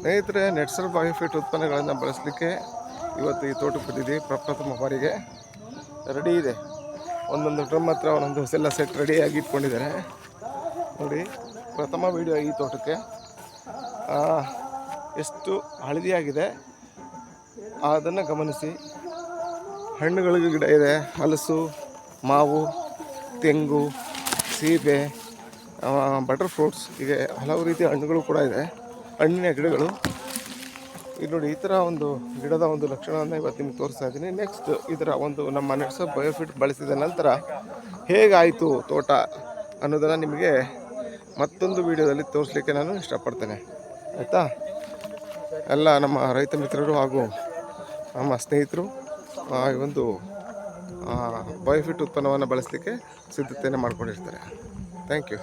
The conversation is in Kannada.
ಸ್ನೇಹಿತರೆ, ನೆಟ್ಸಲ್ ಬಯೋಫಿಟ್ ಉತ್ಪನ್ನಗಳನ್ನು ಬಳಸಲಿಕ್ಕೆ ಇವತ್ತು ಈ ತೋಟಕ್ಕೆ ಬಂದಿದ್ದೀವಿ. ಪ್ರಪ್ರಥಮ ಬಾರಿಗೆ ರೆಡಿ ಇದೆ. ಒಂದೊಂದು ಡ್ರಮ್ ಹತ್ರ ಒಂದೊಂದು ಎಲ್ಲ ಸೆಟ್ ರೆಡಿಯಾಗಿ ಇಟ್ಕೊಂಡಿದ್ದಾರೆ ನೋಡಿ. ಪ್ರಥಮ ವಿಡಿಯೋ ಈ ತೋಟಕ್ಕೆ. ಎಷ್ಟು ಹಳದಿಯಾಗಿದೆ ಅದನ್ನು ಗಮನಿಸಿ. ಹಣ್ಣುಗಳಿಗೆ ಗಿಡ ಇದೆ, ಹಲಸು, ಮಾವು, ತೆಂಗು, ಸೀಬೆ, ಬಟರ್ ಫ್ರೂಟ್ಸ್, ಹೀಗೆ ಹಲವು ರೀತಿಯ ಹಣ್ಣುಗಳು ಕೂಡ ಇದೆ, ಹಣ್ಣಿನ ಗಿಡಗಳು. ಇದು ನೋಡಿ, ಈ ಥರ ಒಂದು ಗಿಡದ ಒಂದು ಲಕ್ಷಣವನ್ನು ಇವತ್ತು ನಿಮ್ಗೆ ತೋರಿಸ್ತಾ ಇದ್ದೀನಿ. ನೆಕ್ಸ್ಟ್ ಇದರ ಒಂದು ನಮ್ಮ ನೆಟ್ಸಲ್ ಬಯೋಫಿಟ್ ಬಳಸಿದ ನಂತರ ಹೇಗಾಯಿತು ತೋಟ ಅನ್ನೋದನ್ನು ನಿಮಗೆ ಮತ್ತೊಂದು ವಿಡಿಯೋದಲ್ಲಿ ತೋರಿಸಲಿಕ್ಕೆ ನಾನು ಇಷ್ಟಪಡ್ತೇನೆ, ಆಯಿತಾ. ಎಲ್ಲ ನಮ್ಮ ರೈತ ಮಿತ್ರರು ಹಾಗೂ ನಮ್ಮ ಸ್ನೇಹಿತರು ಈ ಒಂದು ಬಯೋಫಿಟ್ ಉತ್ಪನ್ನವನ್ನು ಬಳಸಲಿಕ್ಕೆ ಸಿದ್ಧತೆಯನ್ನು ಮಾಡ್ಕೊಂಡಿರ್ತಾರೆ. Thank you.